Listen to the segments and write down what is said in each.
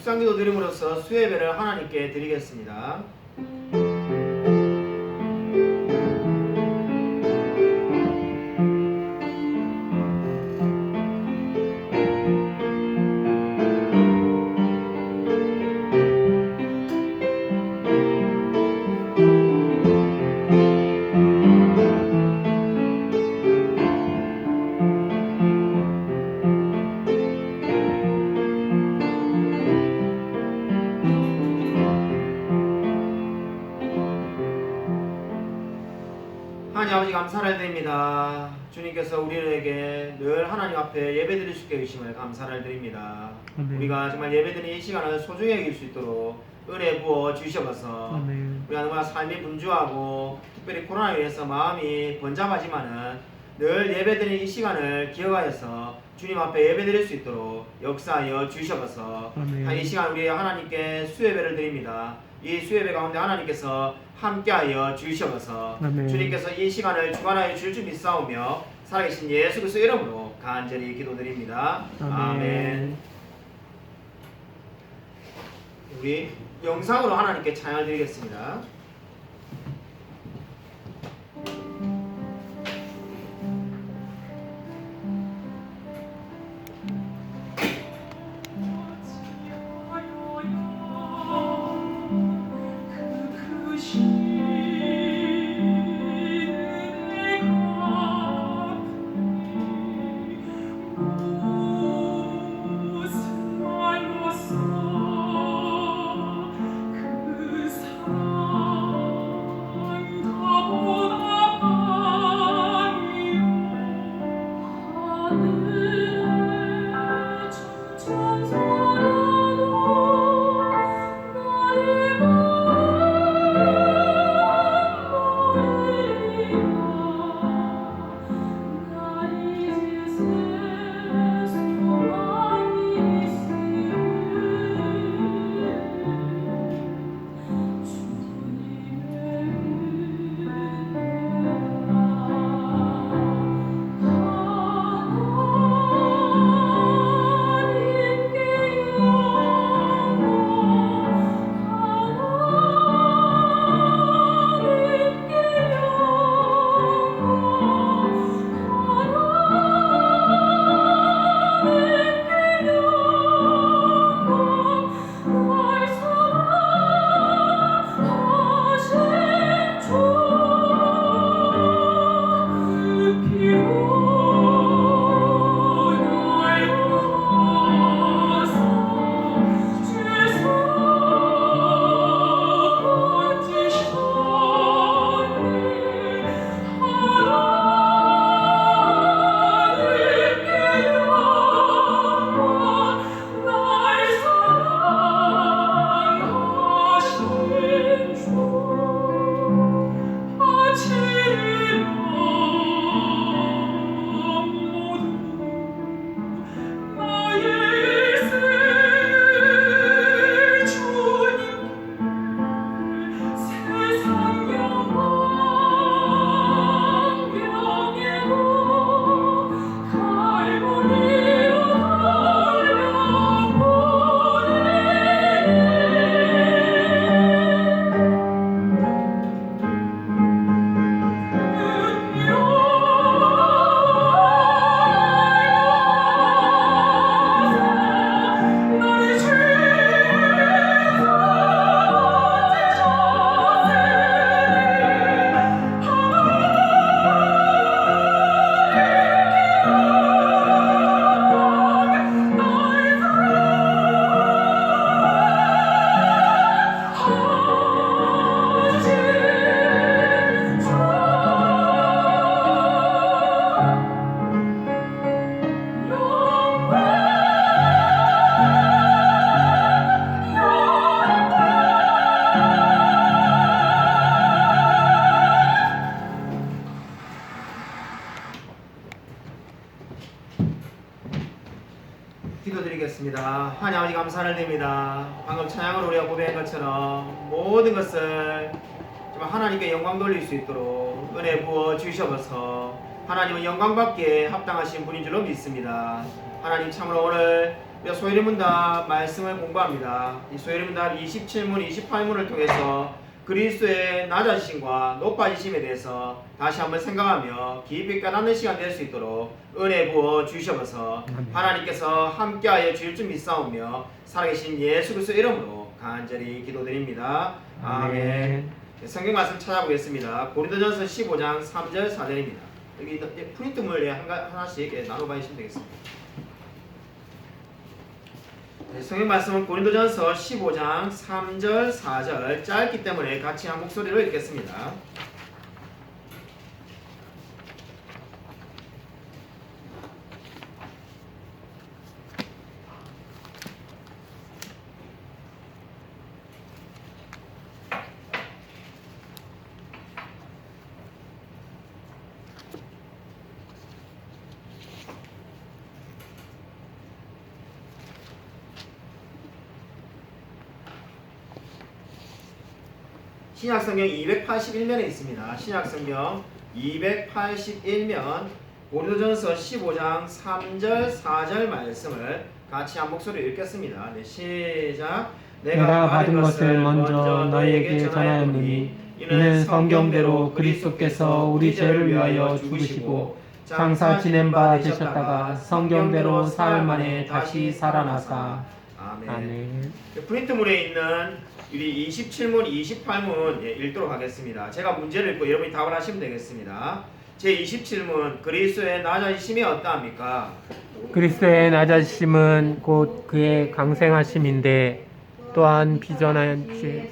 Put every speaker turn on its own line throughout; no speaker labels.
묵상기도 드림으로써 수예배를 하나님께 드리겠습니다. 하나님 아버지 감사를 드립니다. 주님께서 우리에게 늘 하나님 앞에 예배드릴 수 있게 해주심을 감사를 드립니다. 우리가 정말 예배드리는 이 시간을 소중히 여길 수 있도록 은혜 부어 주셔서 우리가 너무나 삶이 분주하고 특별히 코로나로 인해서 마음이 번잡하지만은 늘 예배드리는 이 시간을 기억하여서 주님 앞에 예배드릴 수 있도록 역사하여 주셔서 이 시간 우리 하나님께 수예배를 드립니다. 이 수예배 가운데 하나님께서 함께하여 주셔서 주님께서 이 시간을 주관하여 줄 줄 믿사오며 살아계신 예수 그리스도 이름으로 간절히 기도드립니다. 아멘. 우리 영상으로 하나님께 찬양을 드리겠습니다. 기도드리겠습니다. 하나님 아버지 감사를 드립니다. 방금 찬양을 우리가 고백한 것처럼 모든 것을 정말 하나님께 영광 돌릴 수 있도록 은혜 부어 주셔서 하나님은 영광받기에 합당하신 분인 줄로 믿습니다. 하나님 참으로 오늘 우리가 소위문답 말씀을 공부합니다. 이 소위문답 27문, 28문을 통해서 그리스도의 낮아지심과 높아지심에 대해서 다시 한번 생각하며 깊이 깨닫는 시간 될 수 있도록 은혜 부어 주시옵소서. 하나님께서 함께하여 주실 줄 믿사오며 살아계신 예수 그리스도 이름으로 간절히 기도드립니다. 아멘. 성경 말씀 찾아보겠습니다. 고린도전서 15장 3절 4절입니다. 여기 프린트물 하나씩 나눠봐 주시면 되겠습니다. 성경 말씀은 고린도전서 15장 3절 4절 짧기 때문에 같이 한 목소리로 읽겠습니다. 신약성경 281면에 있습니다. 신약성경 281면 고린도전서 15장 3절 4절 말씀을 같이 한 목소리로 읽겠습니다. 네, 시작.
내가 받은 것을 먼저 너희에게 전하였느니 이는 성경대로 그리스도께서 우리 죄를 위하여 죽으시고 장사 지낸 바 되셨다가 성경대로 사흘 만에 다시 살아나사. 아멘.
프린트물에 있는 우리 27문, 28문 읽도록 하겠습니다. 제가 문제를 읽고 여러분이 답을 하시면 되겠습니다. 제 27문 그리스도의 낮아지심이 어떠합니까?
그리스도의 낮아지심은 곧 그의 강생하심인데 또한 비전하신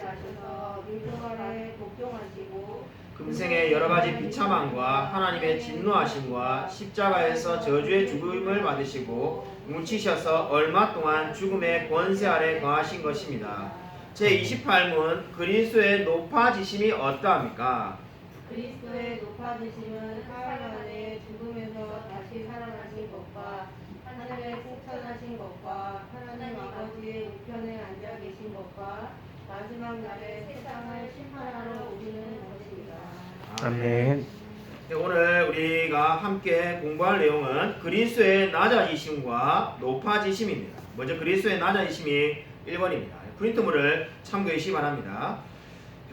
금생의 여러가지 비참함과 하나님의 진노하심과 십자가에서 저주의 죽음을 받으시고 뭉치셔서 얼마 동안 죽음의 권세 아래 거하신 것입니다. 제28문 그리스도의 높아지심이 어떠합니까?
그리스도의 높아지심은 사흘 만에 죽음에서 다시 살아나신 것과 하늘에 승천하신 것과 하나님 아버지의 우편에 앉아 계신 것과 마지막 날에 세상을 심판하러 오시는 것입니다.
아멘. 네, 오늘 우리가 함께 공부할 내용은 그리스도의 낮아지심과 높아지심입니다. 먼저 그리스도의 낮아지심이 1번입니다. 프린트물을 참고해 주시기 바랍니다.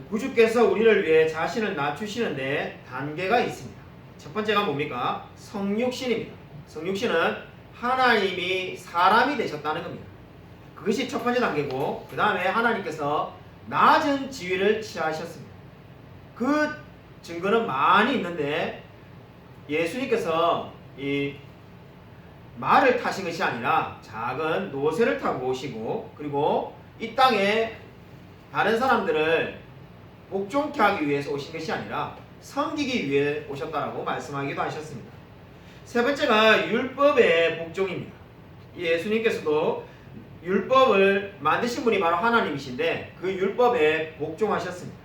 구주께서 우리를 위해 자신을 낮추시는데 단계가 있습니다. 첫 번째가 뭡니까? 성육신입니다. 성육신은 하나님이 사람이 되셨다는 겁니다. 그것이 첫 번째 단계고, 그 다음에 하나님께서 낮은 지위를 취하셨습니다. 그 증거는 많이 있는데 예수님께서 이 말을 타신 것이 아니라 작은 노새를 타고 오시고, 그리고 이 땅에 다른 사람들을 복종케 하기 위해서 오신 것이 아니라 섬기기 위해 오셨다라고 말씀하기도 하셨습니다. 세 번째가 율법의 복종입니다. 예수님께서도 율법을 만드신 분이 바로 하나님이신데 그 율법에 복종하셨습니다.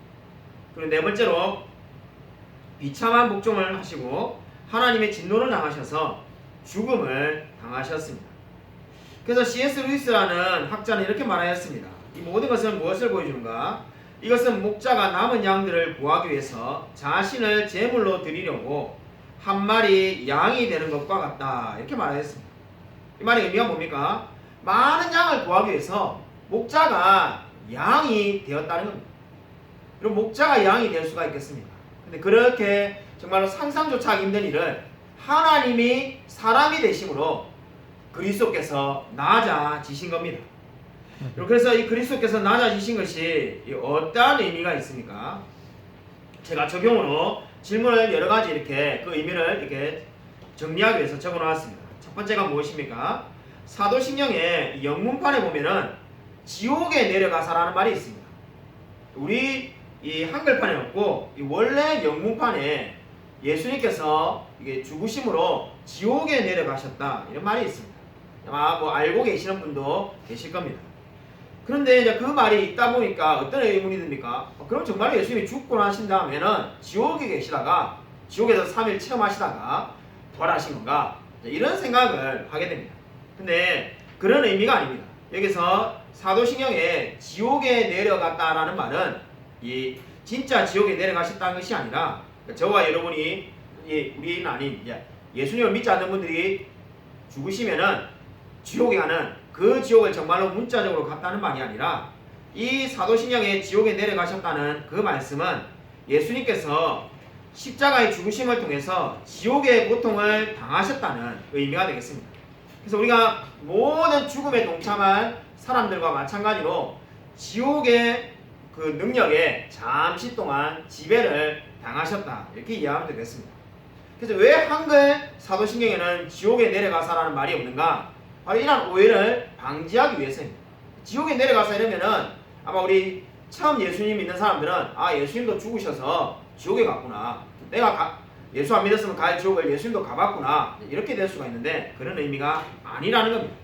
그리고 네 번째로 비참한 복종을 하시고 하나님의 진노를 당하셔서 죽음을 당하셨습니다. 그래서 C.S. 루이스라는 학자는 이렇게 말하였습니다. 이 모든 것은 무엇을 보여주는가? 이것은 목자가 남은 양들을 구하기 위해서 자신을 제물로 드리려고 한 마리 양이 되는 것과 같다. 이렇게 말하였습니다. 이 말의 의미가 뭡니까? 많은 양을 구하기 위해서 목자가 양이 되었다는 겁니다. 그럼 목자가 양이 될 수가 있겠습니까? 근데 그렇게 정말로 상상조차 하기 힘든 일을 하나님이 사람이 되심으로 그리스도께서 낮아지신 겁니다. 그래서 이 그리스도께서 낮아지신 것이 어떠한 의미가 있습니까? 제가 적용으로 질문을 여러 가지 이렇게 그 의미를 이렇게 정리하기 위해서 적어 놓았습니다. 첫 번째가 무엇입니까? 사도신경의 영문판에 보면은 지옥에 내려가사라는 말이 있습니다. 우리 이 한글판에 없고 이 원래 영문판에 예수님께서 이게 죽으심으로 지옥에 내려가셨다 이런 말이 있습니다. 아마 뭐 알고 계시는 분도 계실 겁니다. 그런데 이제 그 말이 있다 보니까 어떤 의문이 듭니까? 그럼 정말 예수님이 죽고 나신 다음에는 지옥에 계시다가 지옥에서 3일 체험하시다가 부활하신 건가? 이런 생각을 하게 됩니다. 근데 그런 의미가 아닙니다. 여기서 사도신경에 지옥에 내려갔다라는 말은 이 진짜 지옥에 내려가셨다는 것이 아니라 저와 여러분이 우리는 아닌 예수님을 믿지 않는 분들이 죽으시면은 지옥에 가는 그 지옥을 정말로 문자적으로 갔다는 말이 아니라 이 사도신경에 지옥에 내려가셨다는 그 말씀은 예수님께서 십자가의 죽으심을 통해서 지옥의 고통을 당하셨다는 의미가 되겠습니다. 그래서 우리가 모든 죽음에 동참한 사람들과 마찬가지로 지옥의 그 능력에 잠시 동안 지배를 당하셨다, 이렇게 이해하면 되겠습니다. 그래서 왜 한글 사도신경에는 지옥에 내려가서라는 말이 없는가? 바로 이러한 오해를 방지하기 위해서입니다. 지옥에 내려가서 이러면은 아마 우리 처음 예수님 믿는 사람들은 아, 예수님도 죽으셔서 지옥에 갔구나, 내가 예수 안 믿었으면 갈 지옥을 예수님도 가봤구나, 이렇게 될 수가 있는데 그런 의미가 아니라는 겁니다.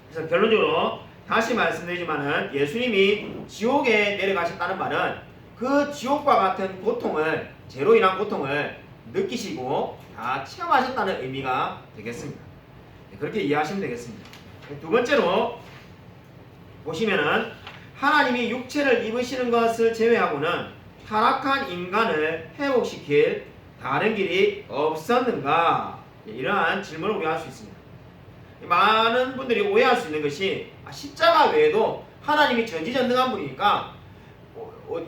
그래서 결론적으로 다시 말씀드리지만은 예수님이 지옥에 내려가셨다는 말은 그 지옥과 같은 고통을, 죄로 인한 고통을 느끼시고 다 체험하셨다는 의미가 되겠습니다. 그렇게 이해하시면 되겠습니다. 두 번째로 보시면은 하나님이 육체를 입으시는 것을 제외하고는 타락한 인간을 회복시킬 다른 길이 없었는가? 이러한 질문을 우리가 할 수 있습니다. 많은 분들이 오해할 수 있는 것이 십자가 외에도 하나님이 전지전능한 분이니까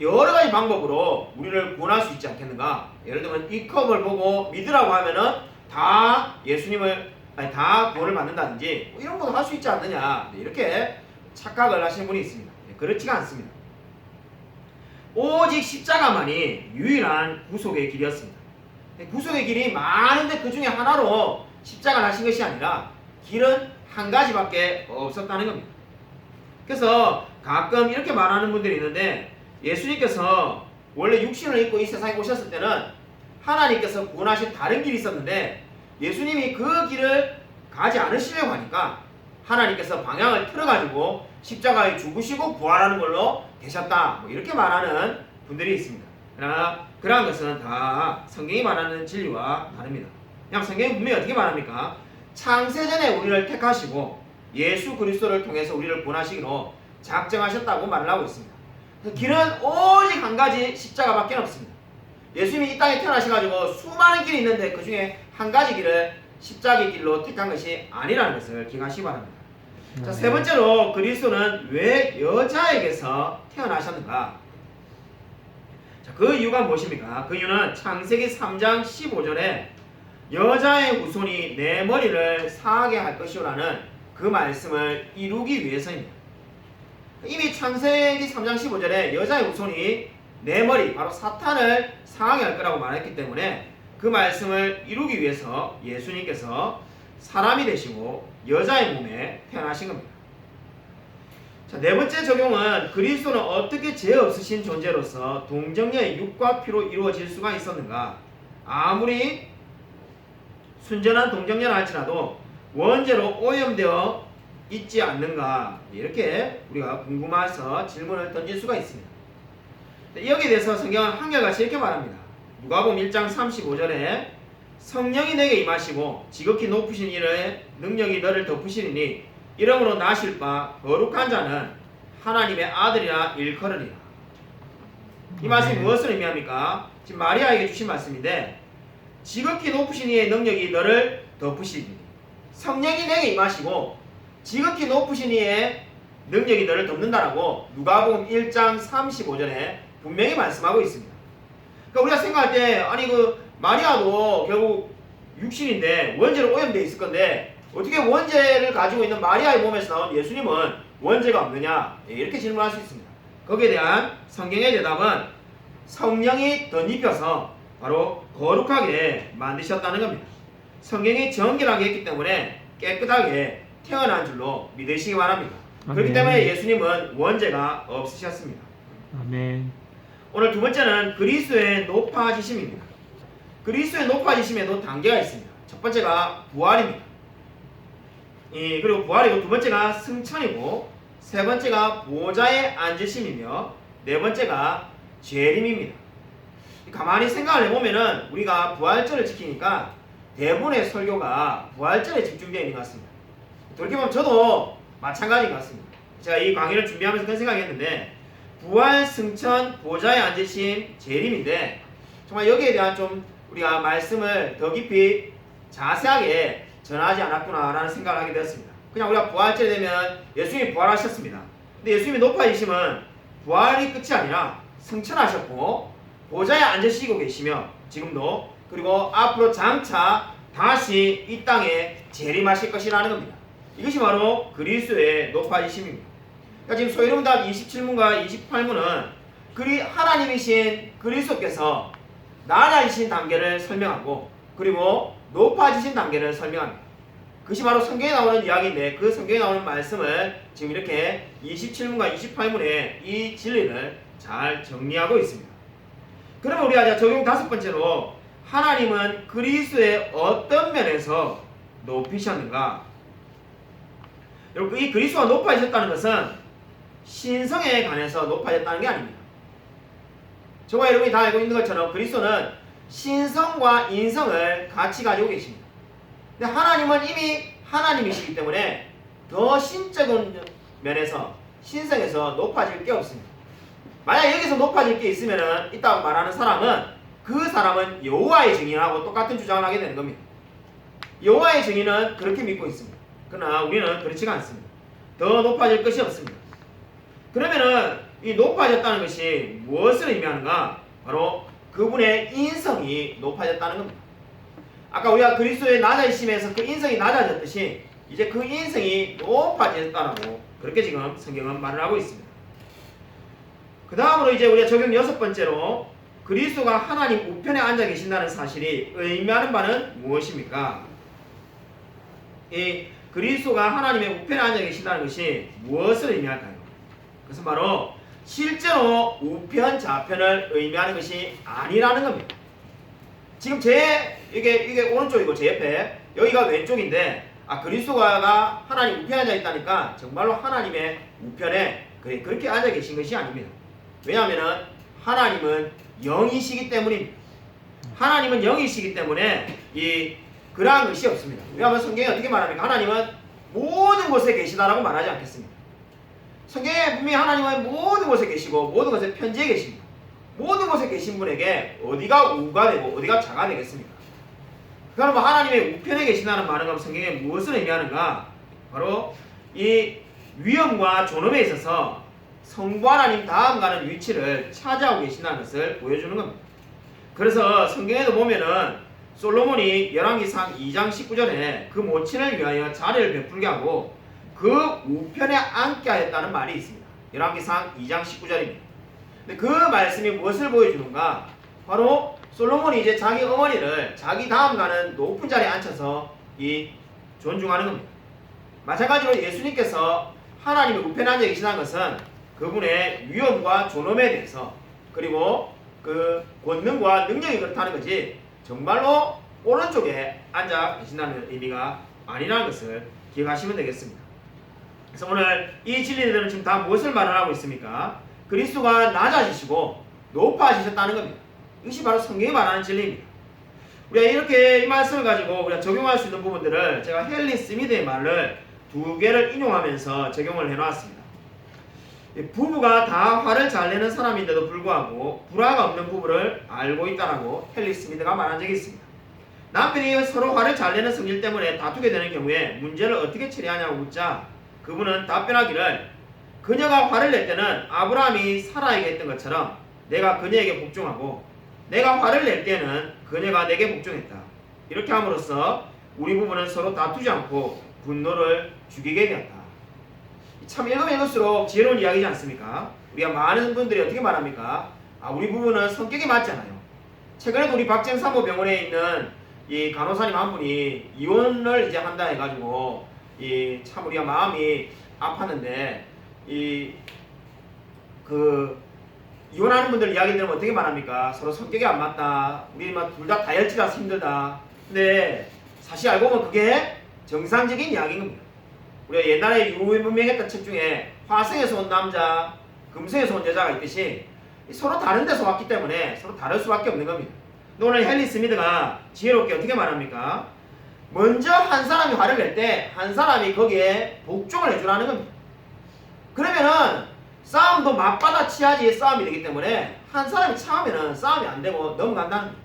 여러 가지 방법으로 우리를 구원할 수 있지 않겠는가? 예를 들면 이 컵을 보고 믿으라고 하면은 다 다 구원을 받는다든지 이런 것도 할 수 있지 않느냐, 이렇게 착각을 하시는 분이 있습니다. 그렇지가 않습니다. 오직 십자가만이 유일한 구속의 길이었습니다. 구속의 길이 많은데 그 중에 하나로 십자가를 하신 것이 아니라 길은 한 가지밖에 없었다는 겁니다. 그래서 가끔 이렇게 말하는 분들이 있는데, 예수님께서 원래 육신을 입고 이 세상에 오셨을 때는 하나님께서 구원하신 다른 길이 있었는데 예수님이 그 길을 가지 않으시려고 하니까 하나님께서 방향을 틀어가지고 십자가에 죽으시고 부활하는 걸로 되셨다, 이렇게 말하는 분들이 있습니다. 그러나 그러한 것은 다 성경이 말하는 진리와 다릅니다. 그냥 성경이 분명히 어떻게 말합니까? 창세전에 우리를 택하시고 예수 그리스도를 통해서 우리를 구원하시기로 작정하셨다고 말을 하고 있습니다. 길은 오직 한 가지, 십자가밖에 없습니다. 예수님이 이 땅에 태어나셔가지고 수많은 길이 있는데 그 중에 한 가지 길을 십자가의 길로 택한 것이 아니라는 것을 기억하시기 바랍니다. 자, 세 번째로 그리스도는 왜 여자에게서 태어나셨는가? 자, 그 이유가 무엇입니까? 그 이유는 창세기 3장 15절에 여자의 후손이 내 머리를 상하게 할 것이오라는 그 말씀을 이루기 위해서입니다. 이미 창세기 3장 15절에 여자의 후손이 내 머리, 바로 사탄을 상하게 할 거라고 말했기 때문에 그 말씀을 이루기 위해서 예수님께서 사람이 되시고 여자의 몸에 태어나신 겁니다. 자, 네 번째 적용은 그리스도는 어떻게 죄 없으신 존재로서 동정녀의 육과 피로 이루어질 수가 있었는가? 아무리 순전한 동정녀라 할지라도 원죄로 오염되어 있지 않는가? 이렇게 우리가 궁금해서 질문을 던질 수가 있습니다. 여기에 대해서 성경은 한결같이 이렇게 말합니다. 누가복음 1장 35절에 성령이 내게 임하시고 지극히 높으신 이의 능력이 너를 덮으시리니 이러므로 나실 바 거룩한 자는 하나님의 아들이라 일컬으리라. 이 말씀이 무엇을 의미합니까? 지금 마리아에게 주신 말씀인데, 지극히 높으신 이의 능력이 너를 덮으시리니, 성령이 내게 임하시고 지극히 높으신 이의 능력이 너를 덮는다라고 누가복음 1장 35절에 분명히 말씀하고 있습니다. 그러니까 우리가 생각할 때 아니 그 마리아도 결국 육신인데 원죄로 오염되어 있을 건데 어떻게 원죄를 가지고 있는 마리아의 몸에서 나온 예수님은 원죄가 없느냐, 이렇게 질문할 수 있습니다. 거기에 대한 성경의 대답은 성령이 덧입혀서 바로 거룩하게 만드셨다는 겁니다. 성경이 정결하게 했기 때문에 깨끗하게 태어난 줄로 믿으시기 바랍니다.
아멘.
그렇기 때문에 예수님은 원죄가 없으셨습니다.
아멘.
오늘 두 번째는 그리스도의 높아지심입니다. 그리스도의 높아지심에도 단계가 있습니다. 첫 번째가 부활입니다. 그리고 부활이고, 두 번째가 승천이고, 세 번째가 보좌에 앉으심이며, 네 번째가 재림입니다. 가만히 생각을 해보면은 우리가 부활절을 지키니까 대부분의 설교가 부활절에 집중되어 있는 것 같습니다. 돌이켜보면 저도 마찬가지인 것 같습니다. 제가 이 강의를 준비하면서 그런 생각이 했는데, 부활, 승천, 보좌에 앉으심, 재림인데 정말 여기에 대한 좀 우리가 말씀을 더 깊이 자세하게 전하지 않았구나라는 생각을 하게 되었습니다. 그냥 우리가 부활절이 되면 예수님이 부활하셨습니다. 근데 예수님이 높아지심은 부활이 끝이 아니라 승천하셨고 보좌에 앉으시고 계시며 지금도 그리고 앞으로 장차 다시 이 땅에 재림하실 것이라는 겁니다. 이것이 바로 그리스도의 높아지심입니다. 그러니까 지금 소위론답 27문과 28문은 하나님이신 그리스도께서 낮아지신 단계를 설명하고 그리고 높아지신 단계를 설명합니다. 그것이 바로 성경에 나오는 이야기인데 그 성경에 나오는 말씀을 지금 이렇게 27문과 28문에 이 진리를 잘 정리하고 있습니다. 그러면 우리가 적용 5번째로 하나님은 그리스도의 어떤 면에서 높이셨는가? 여러분 이 그리스도가 높아지셨다는 것은 신성에 관해서 높아졌다는 게 아닙니다. 저와 여러분이 다 알고 있는 것처럼 그리스도는 신성과 인성을 같이 가지고 계십니다. 근데 하나님은 이미 하나님이시기 때문에 더 신적인 면에서 신성에서 높아질 게 없습니다. 만약 여기서 높아질 게 있으면은 이따가 말하는 사람은 그 사람은 여호와의 증인하고 똑같은 주장을 하게 되는 겁니다. 여호와의 증인은 그렇게 믿고 있습니다. 그러나 우리는 그렇지가 않습니다. 더 높아질 것이 없습니다. 그러면은 이 높아졌다는 것이 무엇을 의미하는가? 바로 그분의 인성이 높아졌다는 겁니다. 아까 우리가 그리스도의 낮아지심에서 그 인성이 낮아졌듯이 이제 그 인성이 높아졌다라고 그렇게 지금 성경은 말을 하고 있습니다. 그 다음으로 이제 우리가 적용 6번째로 그리스도가 하나님 우편에 앉아 계신다는 사실이 의미하는 바는 무엇입니까? 이 그리스도가 하나님의 우편에 앉아 계신다는 것이 무엇을 의미할까요? 그것은 바로 실제로 우편 좌편을 의미하는 것이 아니라는 겁니다. 지금 이게 오른쪽이고 제 옆에 여기가 왼쪽인데 그리스도가 하나님 우편에 앉아 있다니까 정말로 하나님의 우편에 그렇게 앉아 계신 것이 아닙니다. 왜냐하면 하나님은 영이시기 때문입니다. 하나님은 영이시기 때문에 그러한 것이 없습니다. 왜냐하면 성경이 어떻게 말합니까? 하나님은 모든 곳에 계시다라고 말하지 않겠습니다. 성경에 분명히 하나님은 모든 곳에 계시고 모든 곳에 편지해 계십니다. 모든 곳에 계신 분에게 어디가 우가 되고 어디가 자가 되겠습니까? 그럼 하나님의 우편에 계신다는 말은 성경에 무엇을 의미하는가? 바로 이 위엄과 존엄에 있어서 성부 하나님 다음 가는 위치를 차지하고 계신다는 것을 보여주는 겁니다. 그래서 성경에도 보면은 솔로몬이 열왕기상 2장 19절에 그 모친을 위하여 자리를 베풀게 하고 그 우편에 앉게 하였다는 말이 있습니다. 열왕기상 2장 19절입니다. 근데 그 말씀이 무엇을 보여주는가? 바로 솔로몬이 이제 자기 어머니를 자기 다음 가는 높은 자리에 앉혀서 존중하는 겁니다. 마찬가지로 예수님께서 하나님의 우편에 앉아 계시다는 것은 그분의 위엄과 존엄에 대해서 그리고 그 권능과 능력이 그렇다는 거지 정말로 오른쪽에 앉아 계신다는 의미가 아니라는 것을 기억하시면 되겠습니다. 그래서 오늘 이 진리들은 지금 다 무엇을 말하고 있습니까? 그리스도가 낮아지시고 높아지셨다는 겁니다. 이것이 바로 성경이 말하는 진리입니다. 우리가 이렇게 이 말씀을 가지고 우리가 적용할 수 있는 부분들을 제가 헨리 스미드의 말을 2개를 인용하면서 적용을 해놨습니다. 부부가 다 화를 잘 내는 사람인데도 불구하고 불화가 없는 부부를 알고 있다라고 헨리 스미드가 말한 적이 있습니다. 남편이 서로 화를 잘 내는 성질 때문에 다투게 되는 경우에 문제를 어떻게 처리하냐고 묻자 그분은 답변하기를 그녀가 화를 낼 때는 아브라함이 사라에게 했던 것처럼 내가 그녀에게 복종하고 내가 화를 낼 때는 그녀가 내게 복종했다. 이렇게 함으로써 우리 부부는 서로 다투지 않고 분노를 죽이게 되었다. 참 읽으면 읽을수록 지혜로운 이야기지 않습니까? 우리가 많은 분들이 어떻게 말합니까? 우리 부부는 성격이 맞지 않아요. 최근에도 우리 박정 산모병원에 있는 이 간호사님 한 분이 이혼을 이제 한다 해가지고 참 우리가 마음이 아팠는데 이혼하는 분들 이야기 들으면 어떻게 말합니까? 서로 성격이 안 맞다. 우리 둘 다 다혈질이라서 힘들다. 근데 사실 알고 보면 그게 정상적인 이야기인 겁니다. 우리가 옛날에 유명했던 책 중에 화성에서 온 남자, 금성에서 온 여자가 있듯이 서로 다른 데서 왔기 때문에 서로 다를 수밖에 없는 겁니다. 근데 오늘 헨리 스미드가 지혜롭게 어떻게 말합니까? 먼저 한 사람이 화를 낼 때 한 사람이 거기에 복종을 해주라는 겁니다. 그러면은 싸움도 맞받아치야지 싸움이 되기 때문에 한 사람이 참으면은 싸움이 안 되고 넘어간다는 겁니다.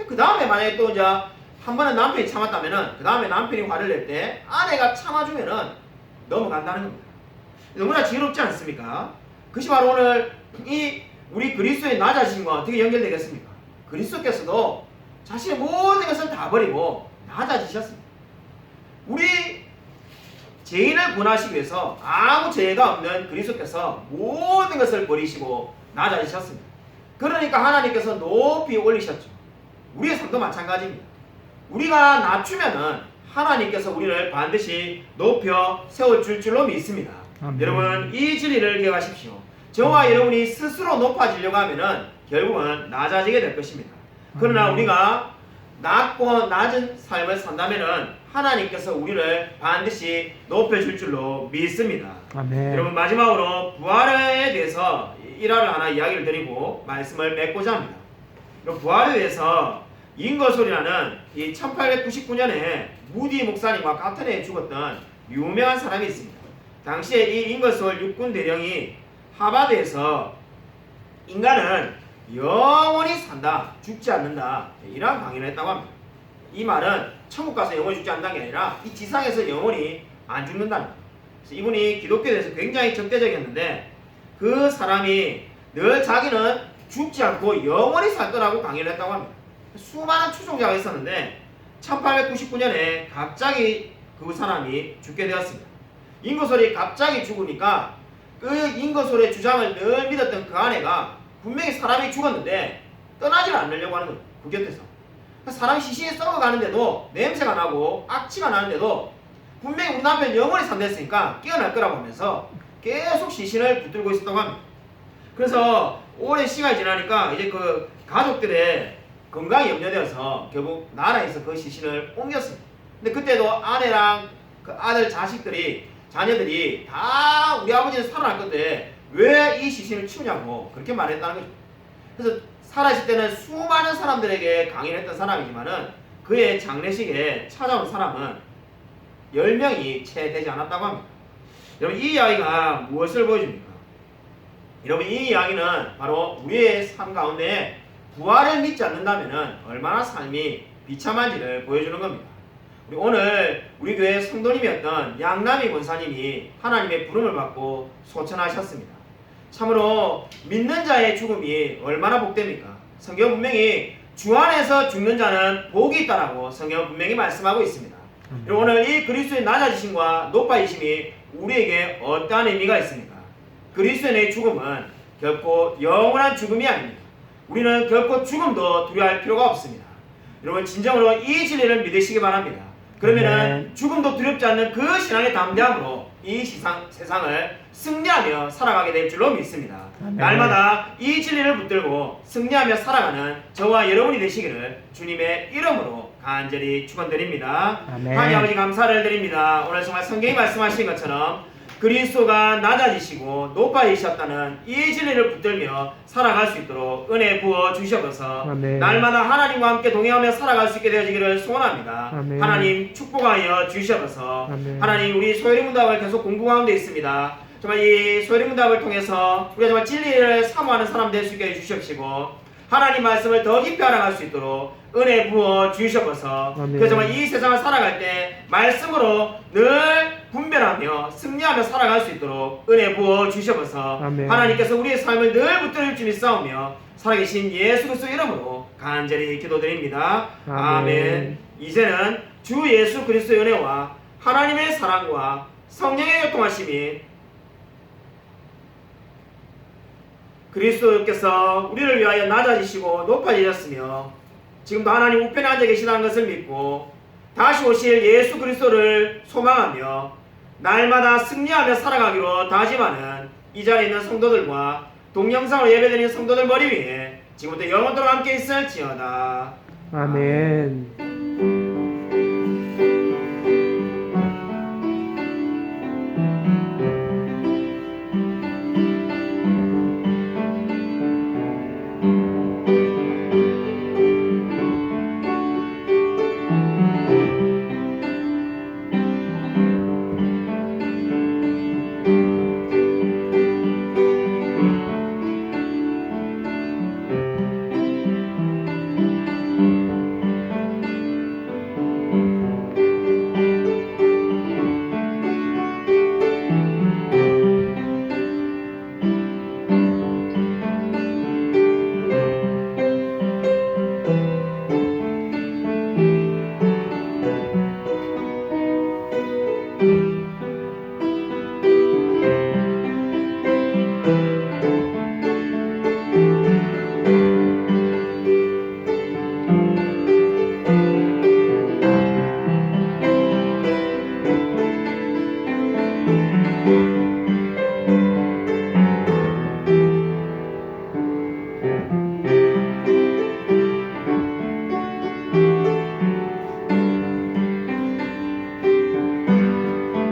그 다음에 만약에 또 이제 한 번은 남편이 참았다면은 그 다음에 남편이 화를 낼 때 아내가 참아주면은 넘어간다는 겁니다. 너무나 지혜롭지 않습니까? 그것이 바로 오늘 이 우리 그리스도의 낮아지심과 어떻게 연결되겠습니까? 그리스도께서도 자신의 모든 것을 다 버리고 낮아지셨습니다. 우리 죄인을 구원하시기 위해서 아무 죄가 없는 그리스도께서 모든 것을 버리시고 낮아지셨습니다. 그러니까 하나님께서 높이 올리셨죠. 우리의 삶도 마찬가지입니다. 우리가 낮추면은 하나님께서 우리를 반드시 높여 세울 줄로 믿습니다.
아멘.
여러분 이 진리를 기억하십시오. 저와 여러분이 스스로 높아지려고 하면은 결국은 낮아지게 될 것입니다. 그러나 우리가 낮고 낮은 삶을 산다면은 하나님께서 우리를 반드시 높여줄 줄로 믿습니다.
아멘.
여러분 마지막으로 부활에 대해서 일화를 하나 이야기를 드리고 말씀을 맺고자 합니다. 부활에 대해서 인거솔이라는 이 1899년에 무디 목사님과 같은 해에 죽었던 유명한 사람이 있습니다. 당시에 이 인거솔 육군 대령이 하버드에서 인간은 영원히 산다, 죽지 않는다 이러한 강의를 했다고 합니다. 이 말은 천국 가서 영원히 죽지 않는다는 게 아니라 이 지상에서 영원히 안 죽는다는 거예요. 그래서 이분이 기독교에 대해서 굉장히 적대적이었는데 그 사람이 늘 자기는 죽지 않고 영원히 살 거라고 강의를 했다고 합니다. 수많은 추종자가 있었는데 1899년에 갑자기 그 사람이 죽게 되었습니다. 인거솔이 갑자기 죽으니까 그 인거솔의 주장을 늘 믿었던 그 아내가 분명히 사람이 죽었는데 떠나질 않으려고 하는 거예요. 그 곁에서. 사람이 시신이 썩어가는데도 냄새가 나고 악취가 나는데도 분명히 우리 남편 영원히 산댔으니까 깨어날 거라고 하면서 계속 시신을 붙들고 있었다고 합니다. 그래서 오랜 시간이 지나니까 이제 그 가족들의 건강이 염려되어서 결국 나라에서 그 시신을 옮겼습니다. 근데 그때도 아내랑 그 아들 자녀들이 다 우리 아버지는 살아날 건데 왜 이 시신을 치우냐고 그렇게 말했다는 거죠. 그래서 살아있을 때는 수많은 사람들에게 강의를 했던 사람이지만은 그의 장례식에 찾아온 사람은 10명이 채 되지 않았다고 합니다. 여러분 이 이야기가 무엇을 보여줍니까? 여러분 이 이야기는 바로 우리의 삶 가운데 부활을 믿지 않는다면 얼마나 삶이 비참한지를 보여주는 겁니다. 오늘 우리 교회 성도님이었던 양남희 권사님이 하나님의 부름을 받고 소천하셨습니다. 참으로 믿는 자의 죽음이 얼마나 복됩니까? 성경 분명히 주 안에서 죽는 자는 복이 있다라고 성경 분명히 말씀하고 있습니다. 그리고 오늘 이 그리스도의 낮아지심과 높아지심이 우리에게 어떠한 의미가 있습니까? 그리스도의 죽음은 결코 영원한 죽음이 아닙니다. 우리는 결코 죽음도 두려워할 필요가 없습니다. 여러분 진정으로 이 진리를 믿으시기 바랍니다. 그러면은 죽음도 두렵지 않는 그 신앙의 담대함으로 이 세상을 승리하며 살아가게 될 줄로 믿습니다. 날마다 이 진리를 붙들고 승리하며 살아가는 저와 여러분이 되시기를 주님의 이름으로 간절히 축원드립니다. 하나님 아버지 감사를 드립니다. 오늘 정말 성경이 말씀하신 것처럼 그리스도가 낮아지시고 높아지셨다는 이 진리를 붙들며 살아갈 수 있도록 은혜 부어 주시옵소서. 날마다 하나님과 함께 동행하며 살아갈 수 있게 되어지기를 소원합니다. 하나님 축복하여 주시옵소서. 하나님 우리 소요리 문답을 계속 공부 가운데 있습니다. 정말 이 소요리 문답을 통해서 우리가 정말 진리를 사모하는 사람 될 수 있게 해주시옵시고 하나님 말씀을 더 깊이 알아갈 수 있도록 은혜 부어 주시옵소서. 그래서 정말 이 세상을 살아갈 때 말씀으로 늘 분별하며 승리하며 살아갈 수 있도록 은혜 부어 주시옵소서. 하나님께서 우리의 삶을 늘 붙들어 주심이 싸우며 살아계신 예수 그리스도 이름으로 간절히 기도드립니다. 아멘. 이제는 주 예수 그리스도의 은혜와 하나님의 사랑과 성령의 교통하심이 그리스도께서 우리를 위하여 낮아지시고 높아지셨으며 지금도 하나님 우편에 앉아 계시다는 것을 믿고 다시 오실 예수 그리스도를 소망하며 날마다 승리하며 살아가기로 다짐하는 이 자리에 있는 성도들과 동영상으로 예배드리는 성도들 머리 위에 지금부터 영원토록 함께 있을지어다.
아멘.